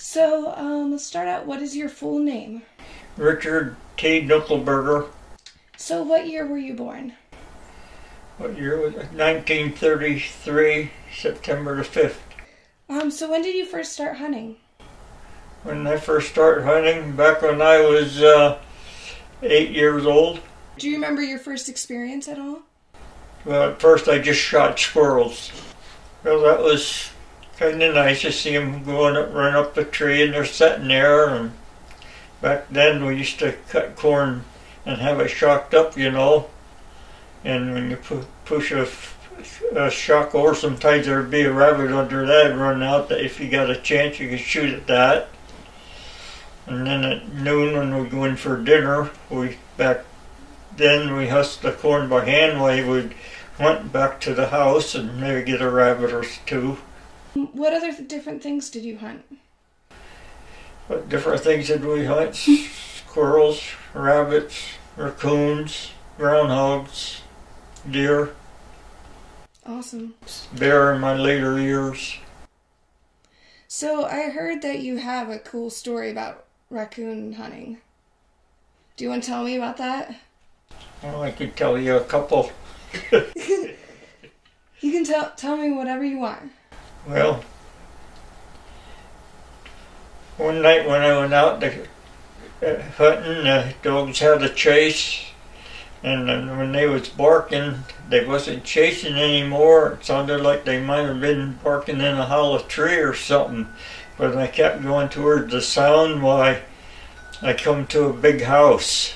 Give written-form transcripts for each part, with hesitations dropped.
So, let's start out. What is your full name? Richard T. Dunkelberger. So, what year were you born? What year was it? 1933, September the 5th. So when did you first start hunting? When I first started hunting, back when I was 8 years old. Do you remember your first experience at all? Well, at first I just shot squirrels. Well, that was kind of nice to see them going up, run up the tree, and they're sitting there. And back then we used to cut corn and have it shocked up, you know. And when you push a shock over, sometimes there'd be a rabbit under that run out. That if you got a chance, you could shoot at that. And then at noon, when we go in for dinner, back then we husked the corn by hand. We'd hunt back to the house and maybe get a rabbit or two. What other different things did you hunt? What different things did we hunt? Squirrels, rabbits, raccoons, groundhogs, deer. Awesome. Bear in my later years. So I heard that you have a cool story about raccoon hunting. Do you want to tell me about that? Well, I could tell you a couple. You can tell me whatever you want. Well, one night when I went out hunting, the dogs had a chase. And when they was barking, they wasn't chasing anymore. It sounded like they might have been barking in a hollow tree or something. But I kept going towards the sound while I come to a big house.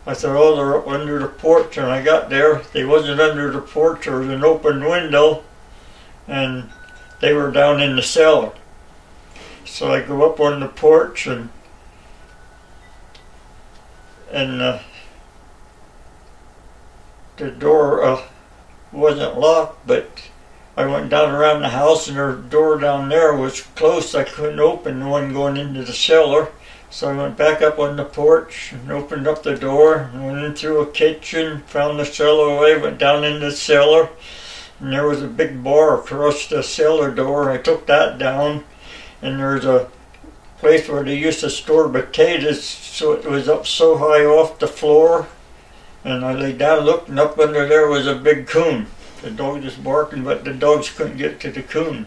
I thought, oh, they're up under the porch. And I got there, they wasn't under the porch. There was an open window, and they were down in the cellar. So I go up on the porch and the door wasn't locked, but I went down around the house and the door down there was closed. I couldn't open the one going into the cellar. So I went back up on the porch and opened up the door and went in through a kitchen, found the cellar way, went down in the cellar, and there was a big bar across the cellar door. I took that down, and there's a place where they used to store potatoes, so it was up so high off the floor. And I lay down, looked, and up under there was a big coon. The dog was barking, but the dogs couldn't get to the coon.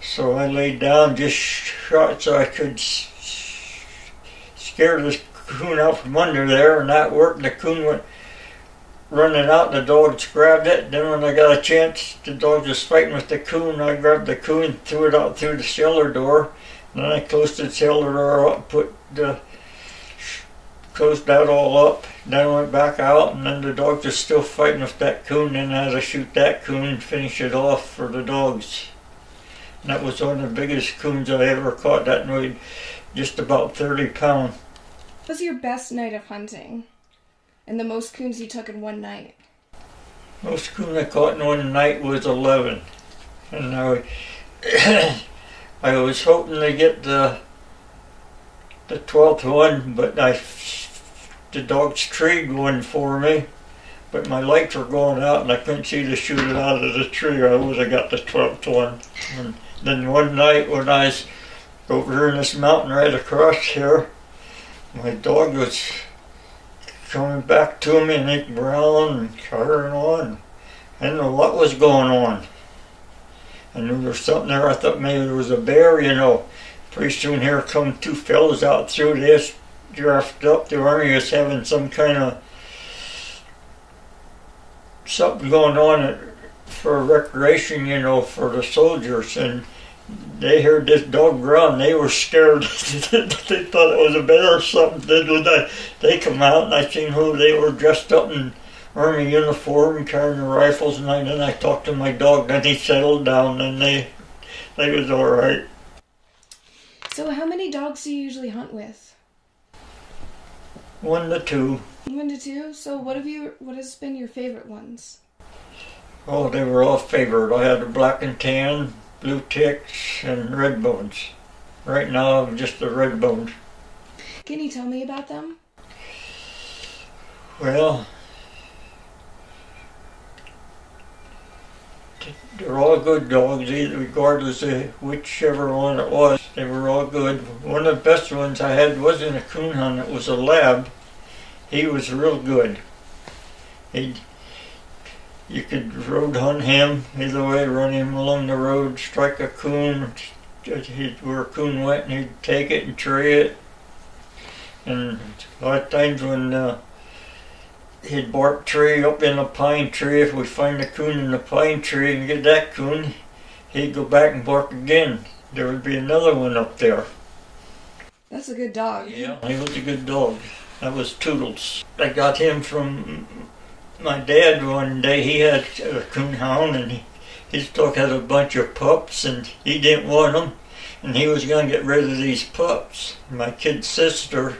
So I laid down, just shot so I could scare this coon out from under there, and that worked. The coon went running out, and the dogs grabbed it. Then when I got a chance, the dog was fighting with the coon. I grabbed the coon, threw it out through the cellar door. And then I closed the cellar door up, closed that all up. Then I went back out, and then the dogs were still fighting with that coon. Then I had to shoot that coon and finish it off for the dogs. And that was one of the biggest coons I ever caught. That weighed just about 30 pounds. What was your best night of hunting? And the most coons you took in one night? Most coon I caught in one night was 11. And I was hoping to get the 12th one, but the dogs treed one for me, but my lights were going out and I couldn't see to shoot it out of the tree, or I would have got the 12th one. And then one night when I was over here in this mountain right across here, my dog was coming back to me and he growling and carrying on. I didn't know what was going on. And there was something there, I thought maybe there was a bear, you know. Pretty soon here come two fellows out through this, dressed up. The army was having some kind of something going on for recreation, you know, for the soldiers. And they heard this dog growl and they were scared. They thought it was a bear or something. They come out and I seen who they were, dressed up in army uniform and carrying the rifles. And then I talked to my dog, then he settled down and they was all right. So how many dogs do you usually hunt with? 1 to 2. 1 to 2? So what has been your favorite ones? Oh, they were all favorite. I had the black and tan, blue ticks, and red bones. Right now I'm just the red bones. Can you tell me about them? Well, they're all good dogs, either regardless of whichever one it was. They were all good. One of the best ones I had wasn't a coon hound, it was a lab. He was real good. You could road hunt him either way, run him along the road, strike a coon, where a coon went, and he'd take it and tree it. And a lot of times when he'd bark tree up in a pine tree, if we find a coon in the pine tree and get that coon, he'd go back and bark again. There would be another one up there. That's a good dog. Yeah, he was a good dog. That was Toodles. I got him from my dad one day. He had a coon hound, and his dog had a bunch of pups, and he didn't want them, and he was going to get rid of these pups. My kid's sister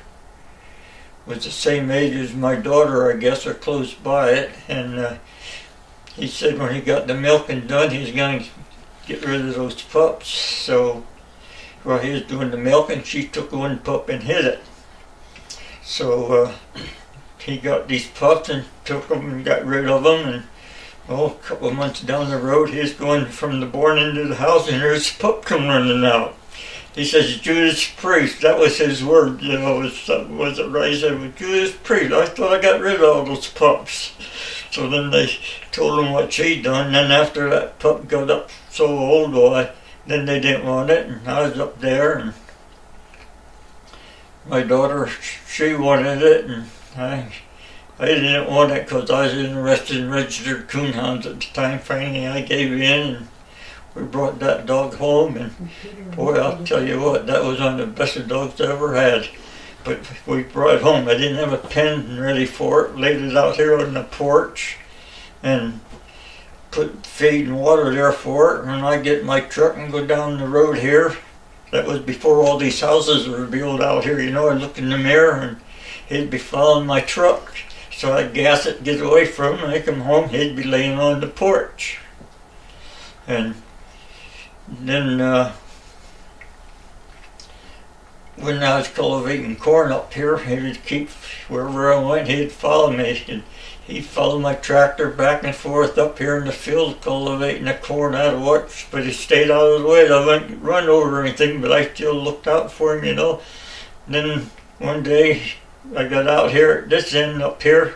was the same age as my daughter, I guess, or close by it, and he said when he got the milking done, he was going to get rid of those pups. So while he was doing the milking, she took one pup and hid it. So he got these pups and took them and got rid of them, and a couple of months down the road, he's going from the barn into the house, and there's a pup come running out. He says, Judas Priest. That was his word, you know, was it right? He said, well, Judas Priest, I thought I got rid of all those pups. So then they told him what she'd done, and then after that pup got up so old, then they didn't want it, and I was up there, and my daughter, she wanted it, and I didn't want it because I was interested in registered coon hounds at the time. Finally, I gave in, and we brought that dog home, and boy, I'll tell you what, that was one of the best dogs I ever had. But we brought it home. I didn't have a pen ready for it. Laid it out here on the porch, and put feed and water there for it. And I get in my truck and go down the road here. That was before all these houses were built out here, you know. I look in the mirror, and he'd be following my truck. So I'd gas it, get away from him, and I come home, he'd be laying on the porch. And then when I was cultivating corn up here, he would keep, wherever I went, he'd follow me. And he'd follow my tractor back and forth up here in the field cultivating the corn out of watch, but he stayed out of the way. I wouldn't run over anything, but I still looked out for him, you know. And then one day I got out here at this end up here.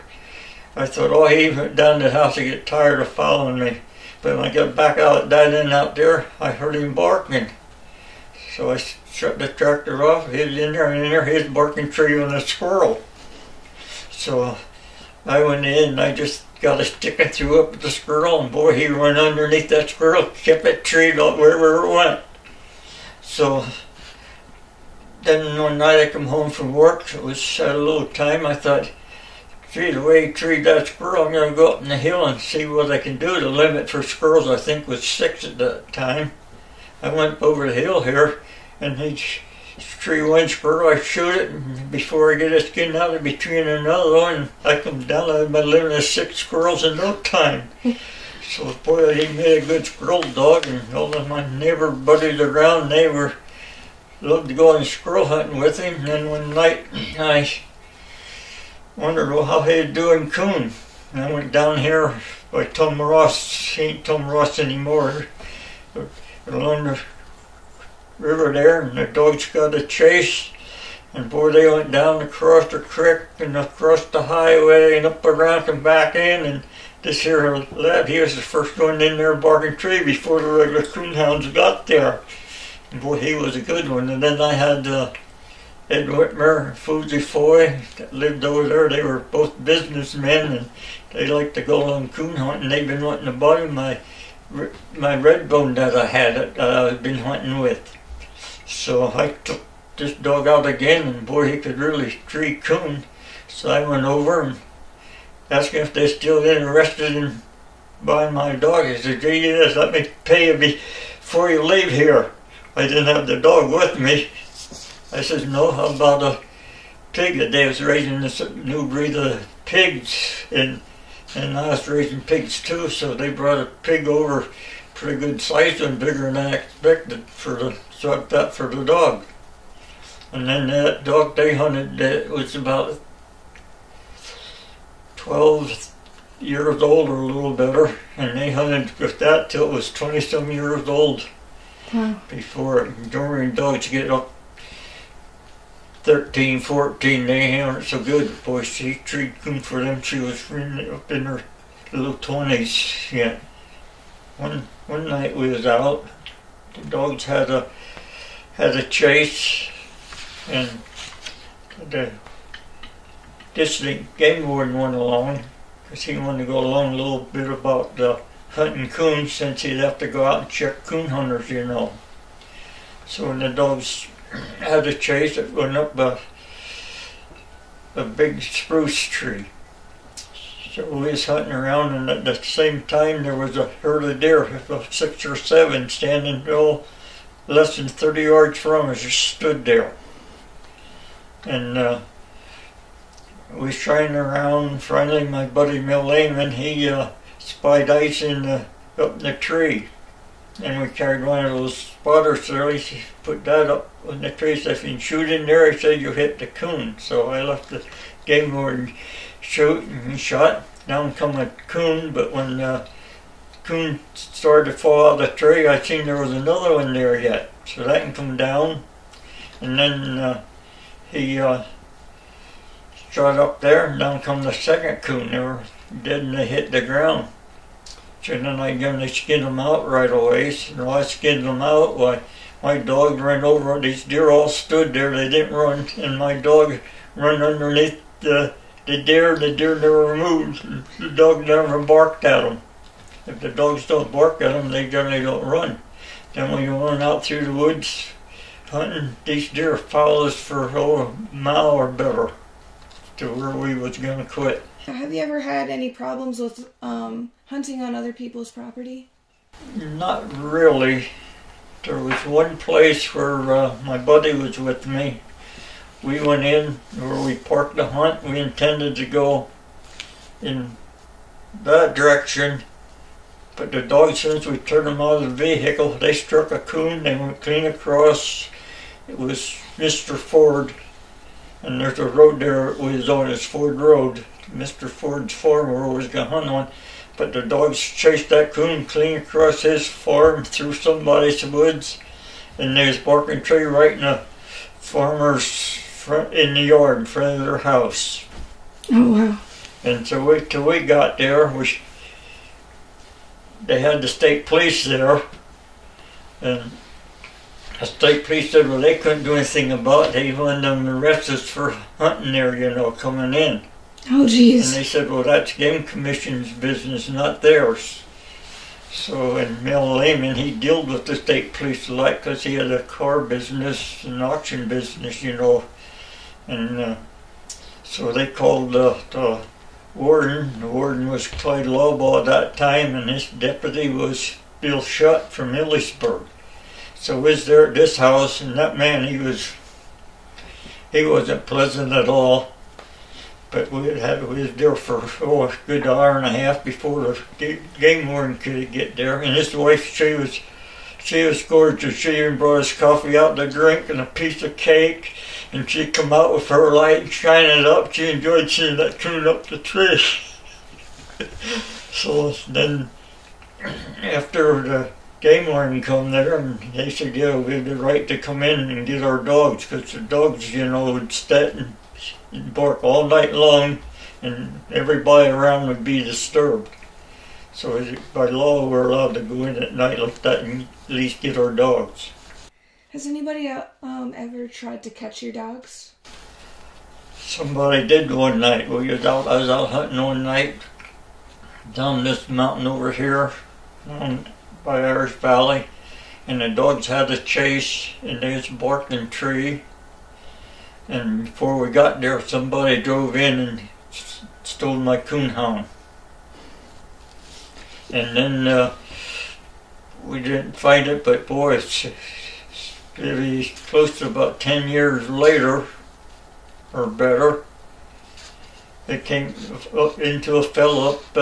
I thought, oh, he went down to the house to get tired of following me. But when I got back out at that end out there, I heard him barking. So I shut the tractor off. He was in there, he was barking tree on a squirrel. So I went in and I just got a stick and threw up at the squirrel, and boy, he ran underneath that squirrel, kept it treed up wherever it went. So then one night I come home from work, it was at a little time, I thought, gee, the way he treed that squirrel, I'm going to go up in the hill and see what I can do. The limit for squirrels, I think, was 6 at that time. I went over the hill here, and he tree one squirrel, I shoot it, and before I get his skin out of between another one, I come down, I had my limit of 6 squirrels in no time. So boy, he made a good squirrel dog, and all of my neighbor buddies around, they loved to go on squirrel hunting with him. And then one night, I wondered, well, how he'd do in coon. And I went down here by Tom Ross, he ain't Tom Ross anymore, along the river there, and the dogs got a chase, and boy, they went down across the creek and across the highway and up around and back in, and this here lad, he was the first one in there barking tree before the regular coon hounds got there. And boy, he was a good one. And then I had Ed Whitmer and Fuji Foy that lived over there. They were both businessmen, and they liked to go on coon hunting. They've been wanting to buy my red bone that I had that I've been hunting with. So I took this dog out again, and boy, he could really tree coon. So I went over and asked him if they're still interested in buying my dog. He said, gee, yes, let me pay you before you leave here. I didn't have the dog with me. I said, no, how about a pig that they was raising this new breed of pigs, and I was raising pigs too, so they brought a pig over, pretty good size one, bigger than I expected, so I got that for the dog. And then that dog they hunted, it was about 12 years old or a little better, and they hunted with that till it was 20-some years old. Wow. Before German dogs get up 13, 14, they aren't so good. Boy, she treated coon for them. She was up in her little 20s yet. One night we was out. The dogs had a chase, and the distant game warden went along because he wanted to go along a little bit about hunting coons, since he'd have to go out and check coon hunters, you know. So when the dogs had a chase, it went up a big spruce tree. So we was hunting around, and at the same time there was a herd of deer, about 6 or 7, standing less than 30 yards from us, just stood there. And we was trying around. Finally, my buddy Mel Lehman, he spied ice up in the tree, and we carried one of those spotters there. He put that up in the tree. So if you can shoot in there, he said you hit the coon. So I left the game warden shoot, and he shot. Down come a coon, but when the coon started to fall out of the tree, I seen there was another one there yet. So that can come down, and then he shot up there, and down come the second coon. They were dead and they hit the ground. So then I generally skinned them out right away. So I skinned them out. Why, my dog ran over. These deer all stood there. They didn't run, and my dog ran underneath the deer. The deer never moved. The dog never barked at them. If the dogs don't bark at them, they generally don't run. Then when you run out through the woods hunting, these deer follow us for a mile or better to where we was going to quit. Have you ever had any problems with hunting on other people's property? Not really. There was one place where my buddy was with me. We went in where we parked the hunt. We intended to go in that direction, but the dogs, since we turned them out of the vehicle, they struck a coon. They went clean across. It was Mr. Ford, and there's a road there we was on, it's Ford Road. Mr. Ford's farm where we was going to hunt on. But the dogs chased that coon clean across his farm, through somebody's woods, and they was barking a tree right in the farmer's front, in the yard in front of their house. Oh wow! And so till we got there, they had the state police there, and the state police said, well, they couldn't do anything about it. They wanted them arrested for hunting there, you know, coming in. Oh, jeez. And they said, well, that's Game Commission's business, not theirs. So, and Mel Lehman, he dealt with the state police a lot because he had a car business, an auction business, you know. And so they called the warden. The warden was Clyde Lawbaugh at that time, and his deputy was Bill Shutt from Ellisburg. So we was there at this house, and that man, he wasn't pleasant at all. But we was there for a good hour and a half before the game warden could get there. And his wife, she was gorgeous. She even brought us coffee out to drink and a piece of cake. And she come out with her light and shining it up. She enjoyed seeing that coon up the tree. So then, after the game warden come there, and they said, yeah, we had the right to come in and get our dogs, because the dogs, you know, would sit and bark all night long, and everybody around would be disturbed. So by law, we're allowed to go in at night like that and at least get our dogs. Has anybody ever tried to catch your dogs? Somebody did one night. I was out hunting one night down this mountain over here, down by Irish Valley, and the dogs had a chase, and they was barking a tree. And before we got there, somebody drove in and stole my coon hound. And then we didn't find it, but boy, it's maybe close to about 10 years later, or better, it came into a fellow up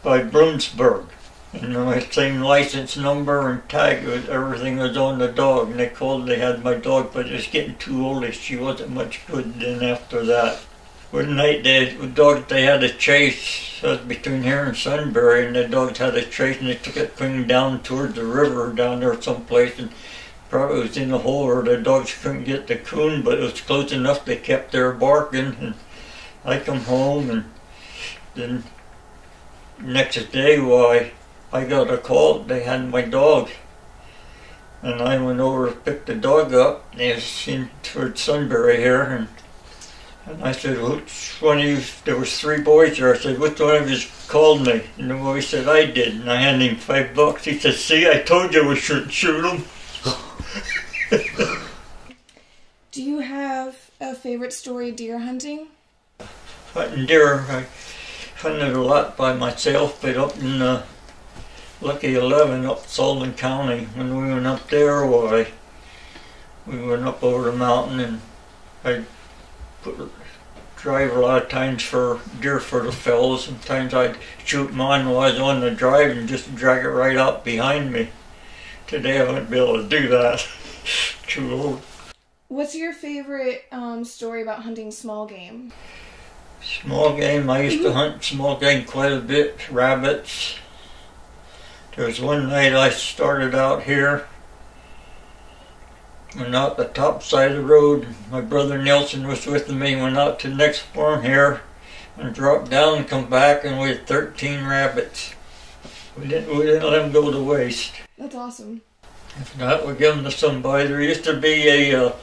by Brunsburg. And the same license number and tag, everything was on the dog. And they had my dog, but it was getting too old. She wasn't much good then after that. One night the dogs, they had a chase between here and Sunbury, and the dogs had a chase, and they took it clean down towards the river down there someplace, and probably was in the hole where the dogs couldn't get the coon, but it was close enough they kept their barking. And I come home, and then next day, why, I got a call. They had my dog, and I went over to pick the dog up. And they was in towards Sunbury here, and I said, which one of you, there was 3 boys there. I said, which one of you called me? And the boy said, I did. And I handed him $5. He said, see, I told you we shouldn't shoot him. Do you have a favorite story deer hunting? Hunting deer, I hunted a lot by myself, but up in Lucky 11 up Sullivan County, when we went up there, why, we went up over the mountain, and I drive a lot of times for deer for the fellows. Sometimes I'd shoot mine while I was on the drive and just drag it right out behind me. Today I wouldn't be able to do that. Too old. What's your favorite story about hunting small game? Small game, I used to hunt small game quite a bit, rabbits. There was one night I started out here, went out the top side of the road. My brother Nelson was with me, went out to the next farm here and dropped down and come back, and we had 13 rabbits. We didn't let them go to waste. That's awesome. If not, we give them to somebody. There used to be a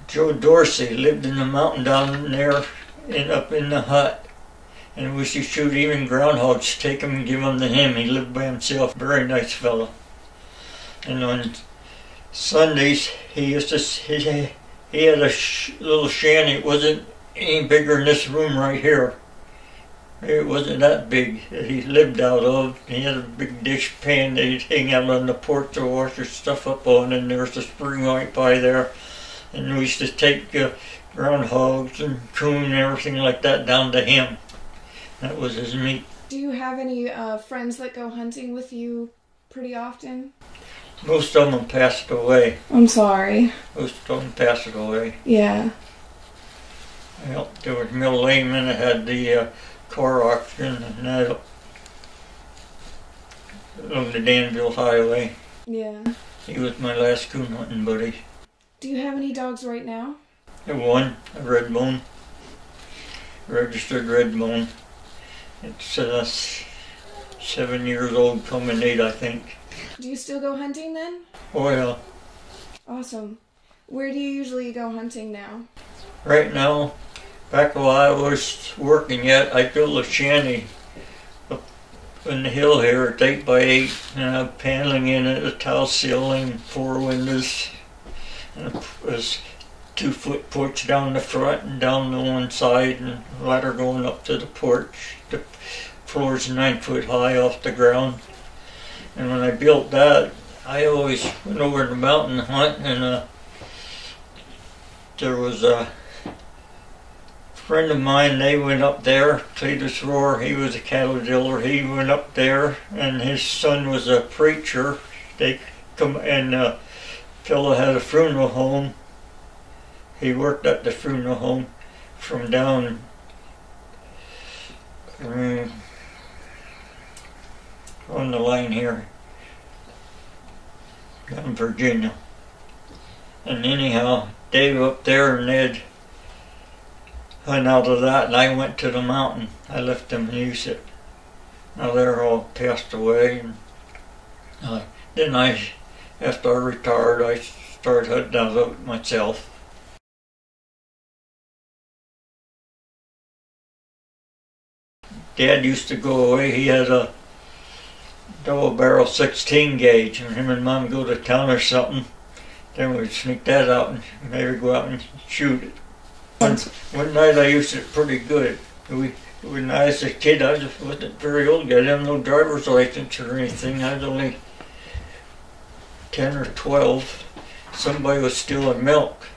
Joe Dorsey lived in the mountain down there and up in the hut. And we used to shoot even groundhogs, take them and give them to him. He lived by himself, very nice fellow. And on Sundays, he used to, he had a little shanty. It wasn't any bigger than this room right here. It wasn't that big that he lived out of. He had a big dish pan that he'd hang out on the porch to wash his stuff up on, and there was a spring right by there. And we used to take groundhogs and coon and everything like that down to him. That was his meat. Do you have any friends that go hunting with you pretty often? Most of them passed away. I'm sorry. Most of them passed away. Yeah. Well, there was Mill Lehman that had the car auction, and that on the Danville Highway. Yeah. He was my last coon hunting buddy. Do you have any dogs right now? I had one, a red bone, registered red bone. It's 7 years old, coming 8, I think. Do you still go hunting then? Oh yeah. Awesome. Where do you usually go hunting now? Right now, back while I was working yet, I built a shanty up in the hill here. It's 8 by 8, and I'm paneling in it, a tile ceiling, 4 windows, and it was 2-foot porch down the front and down the one side, and a ladder going up to the porch. The floor's 9 foot high off the ground. And when I built that, I always went over to the mountain to hunt, and there was a friend of mine. They went up there, Cletus Roar. He was a cattle dealer. He went up there, and his son was a preacher. They come, and fellow had a funeral home. He worked at the funeral home from down on the line here, down in Virginia. And anyhow, Dave up there and Ned went out of that, and I went to the mountain. I left them to use it. Now they're all passed away. And then after I retired, I started hunting out myself. Dad used to go away. He had a double barrel 16 gauge, and him and Mom go to town or something. Then we'd sneak that out and maybe go out and shoot it. One night I used it pretty good. When I was a kid, I just wasn't very old. I didn't have no driver's license or anything. I was only 10 or 12. Somebody was stealing milk.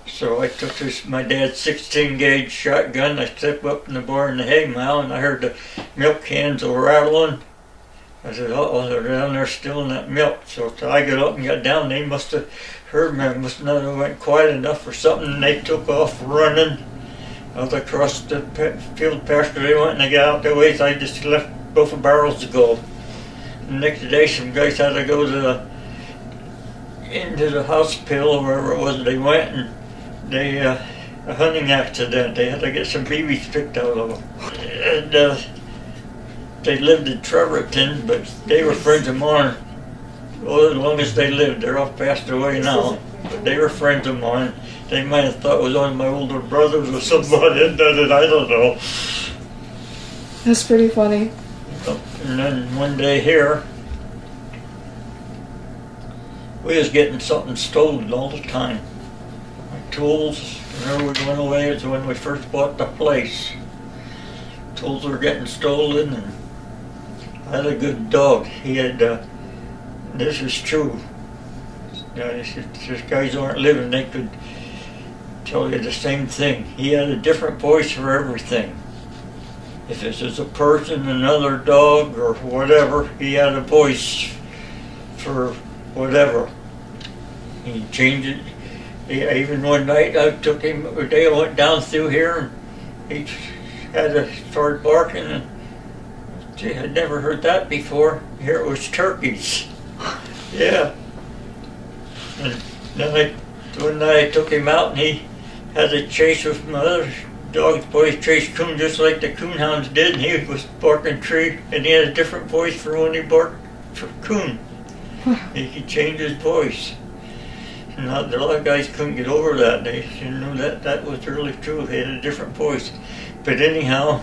So I took my dad's 16 gauge shotgun. I stepped up in the barn in the hay mow, and I heard the milk cans rattling. I said, uh-oh, they're down there still in that milk. So I got up and got down. They must have heard me. Must not have went quiet enough or something. And they took off running out across the field pasture. They went and they got out their ways. I just left both the barrels to go. The next day, some guys had to go to into the hospital or wherever it was. They went and they a hunting accident. They had to get some babies picked out of them. And they lived in Trevorton, but they were friends of mine. Well, as long as they lived, they're all passed away now. But they were friends of mine. They might have thought it was one of my older brothers or somebody that did it. I don't know. That's pretty funny. And then one day here, we was getting something stolen all the time. My tools, whenever we went away, it's when we first bought the place. Tools were getting stolen, and I had a good dog. He had, this is true. These guys aren't living, they could tell you the same thing. He had a different voice for everything. If this is a person, another dog, or whatever, he had a voice for whatever. He changed it. Even one night I took him, a day I went down through here and he had to start barking, and gee, I'd never heard that before. Here it was turkeys. Yeah. And then one night I took him out and he had a chase with my other dogs. Boys chased coon just like the coon hounds did, and he was barking tree, and he had a different voice for when he barked for coon. He could change his voice. And a lot of guys couldn't get over that. They knew that was really true. He had a different voice. But anyhow,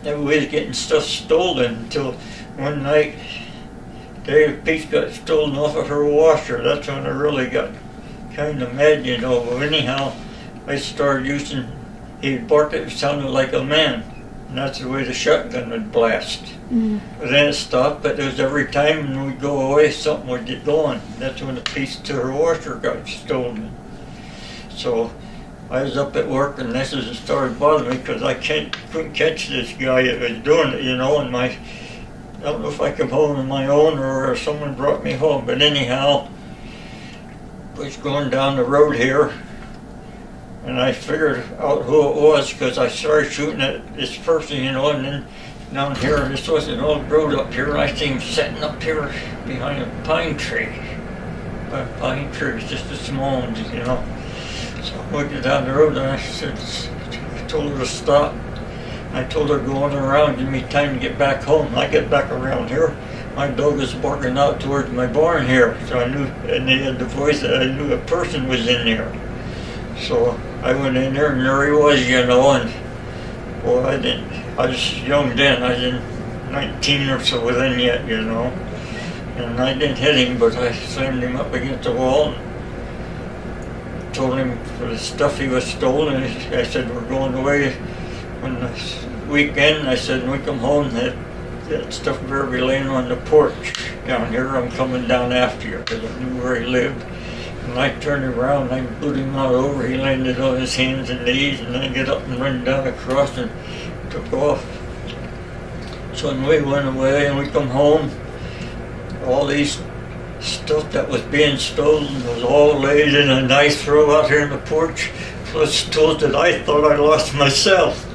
we was getting stuff stolen until one night a piece got stolen off of her washer. That's when I really got kind of mad, you know. But anyhow, I started using, he barked, it sounded like a man. And that's the way the shotgun would blast. Mm. But then it stopped, but it was every time we'd go away, something would get going. That's when the piece to her washer got stolen. So I was up at work, and this is started bothering me because I couldn't catch this guy that was doing it, you know. And I don't know if I come home on my own or if someone brought me home. But anyhow, I was going down the road here, and I figured out who it was because I started shooting at this person, you know. And then down here, this was an old road up here, and I see him sitting up here behind a pine tree. A pine tree, just a small one, you know. So I went down the road, and I told her to stop. I told her going around, give me time to get back home. I get back around here, my dog was barking out towards my barn here. So I knew, and they had the voice that I knew a person was in there. So I went in there, and there he was, you know. And well, I was young then. I was 19 or so then yet, you know. And I didn't hit him, but I slammed him up against the wall and told him for the stuff he was stolen. I said, we're going away on the weekend. I said, when we come home, that stuff better be laying on the porch down here. I'm coming down after you, because I knew where he lived. And I turned around, and I blew him out over. He landed on his hands and knees, and I get up and run down across and took off. So when we went away and we come home, all these stuff that was being stolen was all laid in a nice row out here in the porch, plus tools that I thought I lost myself.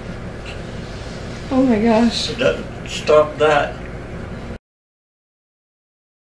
Oh my gosh. So that stopped that.